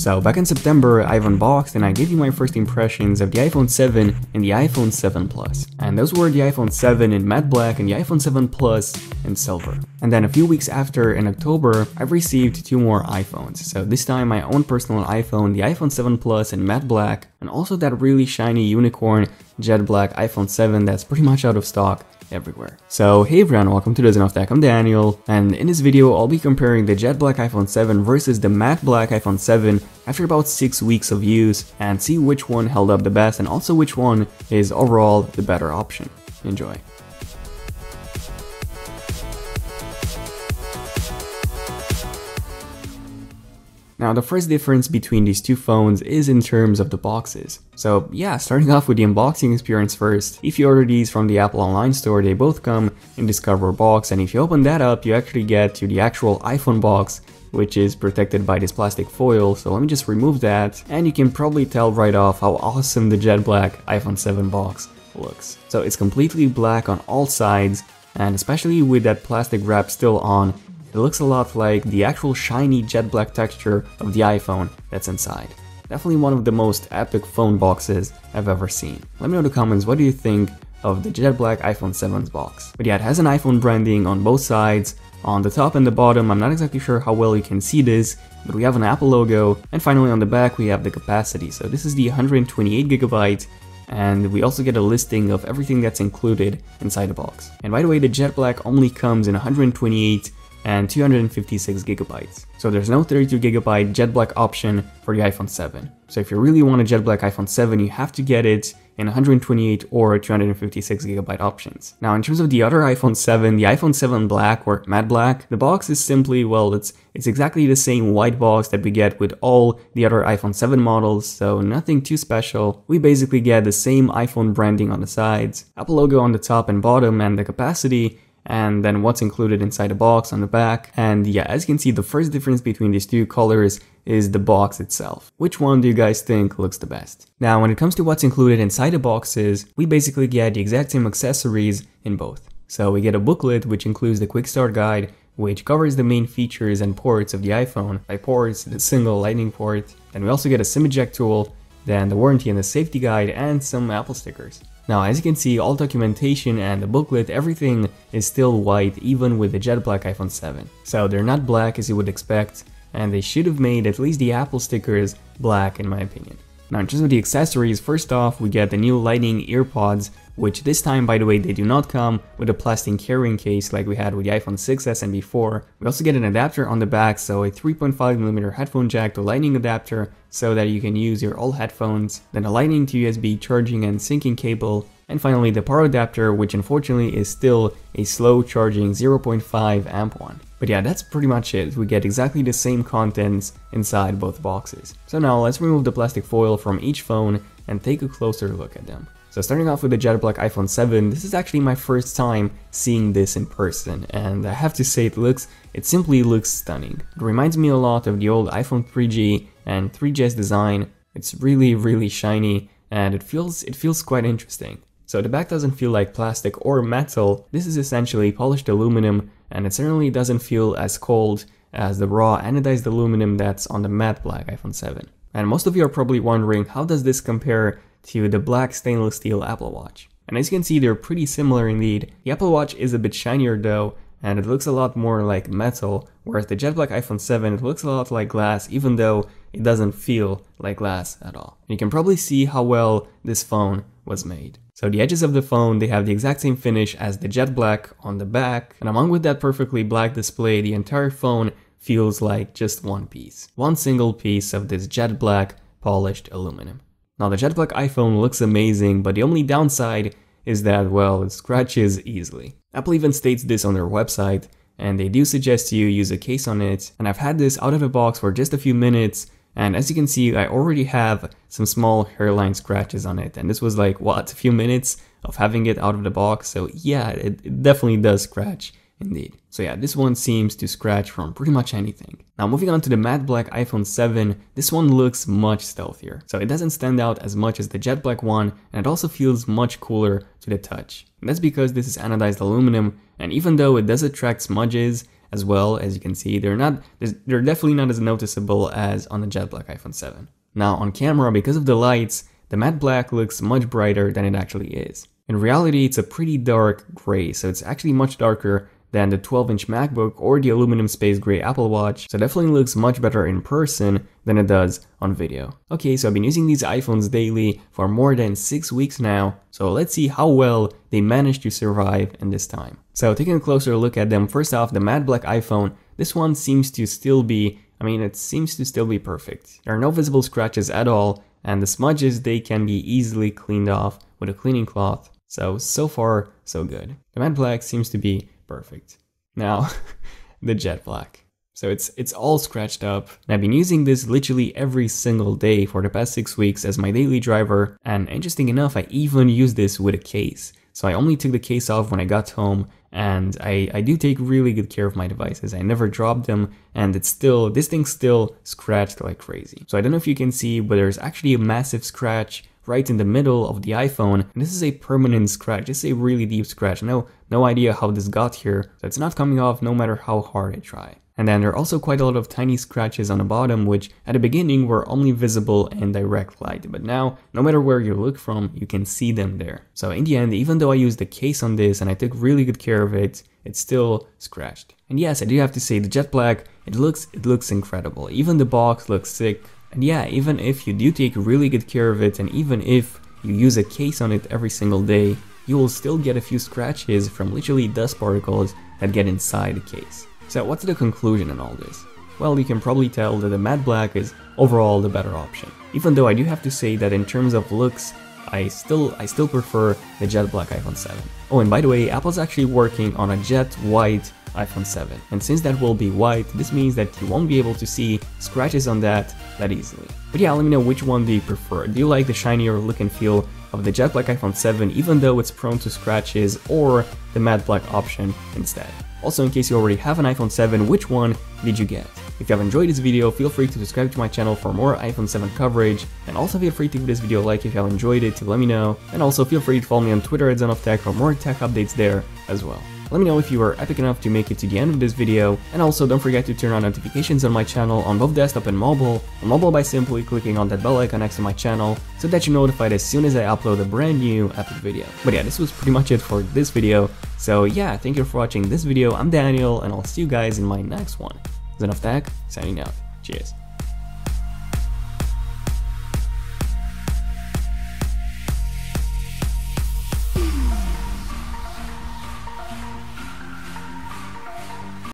So back in September, I've unboxed and I gave you my first impressions of the iPhone 7 and the iPhone 7 Plus. And those were the iPhone 7 in matte black and the iPhone 7 Plus in silver. And then a few weeks after, in October, I've received two more iPhones. So this time my own personal iPhone, the iPhone 7 Plus in matte black, and also that really shiny unicorn jet black iPhone 7 that's pretty much out of stock everywhere. So hey everyone, welcome to the Zen of Tech. I'm Daniel, and in this video I'll be comparing the jet black iPhone 7 versus the matte black iPhone 7 after about 6 weeks of use and see which one held up the best and also which one is overall the better option. Enjoy. Now the first difference between these two phones is in terms of the boxes. So yeah, starting off with the unboxing experience first, if you order these from the Apple online store, they both come in this cardboard box, and if you open that up, you actually get to the actual iPhone box, which is protected by this plastic foil. So let me just remove that, and you can probably tell right off how awesome the jet black iPhone 7 box looks. So it's completely black on all sides, and especially with that plastic wrap still on, it looks a lot like the actual shiny jet black texture of the iPhone that's inside. Definitely one of the most epic phone boxes I've ever seen. Let me know in the comments, what do you think of the jet black iPhone 7's box? But yeah, it has an iPhone branding on both sides. On the top and the bottom, I'm not exactly sure how well you can see this, but we have an Apple logo. And finally on the back we have the capacity. So this is the 128GB, and we also get a listing of everything that's included inside the box. And by the way, the jet black only comes in 128 and 256GB. So there's no 32GB jet black option for the iPhone 7. So if you really want a jet black iPhone 7, you have to get it in 128 or 256GB options. Now in terms of the other iPhone 7, the iPhone 7 Black or matte black, the box is simply, well, it's exactly the same white box that we get with all the other iPhone 7 models, so nothing too special. We basically get the same iPhone branding on the sides, Apple logo on the top and bottom, and the capacity, and then what's included inside the box on the back. And yeah, as you can see, the first difference between these two colors is the box itself. Which one do you guys think looks the best? Now when it comes to what's included inside the boxes, we basically get the exact same accessories in both. So we get a booklet which includes the quick start guide, which covers the main features and ports of the iPhone. By ports, the single lightning port. And we also get a SIM eject tool, then the warranty and the safety guide, and some Apple stickers. Now as you can see, all documentation and the booklet, everything is still white even with the jet black iPhone 7. So they're not black as you would expect, and they should have made at least the Apple stickers black in my opinion. Now in terms of the accessories, first off we get the new Lightning earpods, which this time, by the way, they do not come with a plastic carrying case like we had with the iPhone 6s and before. We also get an adapter on the back, so a 3.5mm headphone jack to Lightning adapter so that you can use your old headphones, then a Lightning to USB charging and syncing cable, and finally the power adapter, which unfortunately is still a slow charging 0.5 amp one. But yeah, that's pretty much it. We get exactly the same contents inside both boxes. So now let's remove the plastic foil from each phone and take a closer look at them. So starting off with the jet black iPhone 7, this is actually my first time seeing this in person, and I have to say it simply looks stunning. It reminds me a lot of the old iPhone 3G and 3GS design. It's really shiny, and it feels quite interesting. So the back doesn't feel like plastic or metal. This is essentially polished aluminum, and it certainly doesn't feel as cold as the raw anodized aluminum that's on the matte black iPhone 7. And most of you are probably wondering, how does this compare to the black stainless steel Apple Watch? And as you can see, they're pretty similar indeed. The Apple Watch is a bit shinier though, and it looks a lot more like metal, whereas the jet black iPhone 7, it looks a lot like glass, even though it doesn't feel like glass at all. And you can probably see how well this phone was made. So the edges of the phone, they have the exact same finish as the jet black on the back, and along with that perfectly black display, the entire phone feels like just one piece. One single piece of this jet black polished aluminum. Now the jet black iPhone looks amazing, but the only downside is that, well, it scratches easily. Apple even states this on their website, and they do suggest you use a case on it, and I've had this out of the box for just a few minutes, and as you can see, I already have some small hairline scratches on it, and this was like, what, a few minutes of having it out of the box, so yeah, it definitely does scratch indeed. So yeah, this one seems to scratch from pretty much anything. Now moving on to the matte black iPhone 7, this one looks much stealthier. So it doesn't stand out as much as the jet black one, and it also feels much cooler to the touch. And that's because this is anodized aluminum, and even though it does attract smudges as well. As you can see, they're definitely not as noticeable as on the jet black iPhone 7. Now on camera, because of the lights, the matte black looks much brighter than it actually is. In reality, it's a pretty dark gray, so it's actually much darker than the 12-inch MacBook or the aluminum space gray Apple Watch, so it definitely looks much better in person than it does on video. Okay, so I've been using these iPhones daily for more than 6 weeks now, so let's see how well they managed to survive in this time. So taking a closer look at them, first off, the matte black iPhone, this one seems to still be, it seems to still be perfect. There are no visible scratches at all, and the smudges, they can be easily cleaned off with a cleaning cloth. So far, so good. The matte black seems to be perfect. Now, the jet black. So it's all scratched up. And I've been using this literally every single day for the past 6 weeks as my daily driver. And interesting enough, I even use this with a case. So I only took the case off when I got home, and I do take really good care of my devices. I never dropped them, and this thing's still scratched like crazy. So I don't know if you can see, but there's actually a massive scratch right in the middle of the iPhone, and this is a permanent scratch. This is a really deep scratch. No idea how this got here, so it's not coming off no matter how hard I try. And then there are also quite a lot of tiny scratches on the bottom, which at the beginning were only visible in direct light, but now no matter where you look from, you can see them there. So in the end, even though I used the case on this and I took really good care of it, it's still scratched. And yes, I do have to say, the jet black, it looks incredible. Even the box looks sick. And yeah, even if you do take really good care of it, and even if you use a case on it every single day, you will still get a few scratches from literally dust particles that get inside the case. So what's the conclusion in all this? Well, you can probably tell that the matte black is overall the better option. Even though I do have to say that in terms of looks, I still prefer the jet black iPhone 7. Oh, and by the way, Apple's actually working on a jet white iPhone 7, and since that will be white, this means that you won't be able to see scratches on that easily. But yeah, let me know, which one do you prefer? Do you like the shinier look and feel of the jet black iPhone 7 even though it's prone to scratches, or the matte black option instead? Also, in case you already have an iPhone 7, which one did you get? If you have enjoyed this video, feel free to subscribe to my channel for more iPhone 7 coverage, and also feel free to give this video a like if you have enjoyed it to let me know, and also feel free to follow me on Twitter at ZenofTech for more tech updates there as well. Let me know if you were epic enough to make it to the end of this video, and also don't forget to turn on notifications on my channel on both desktop and mobile by simply clicking on that bell icon next to my channel so that you're notified as soon as I upload a brand new epic video. But yeah, this was pretty much it for this video, so yeah, thank you for watching this video. I'm Daniel, and I'll see you guys in my next one. ZenofTech, signing out. Cheers.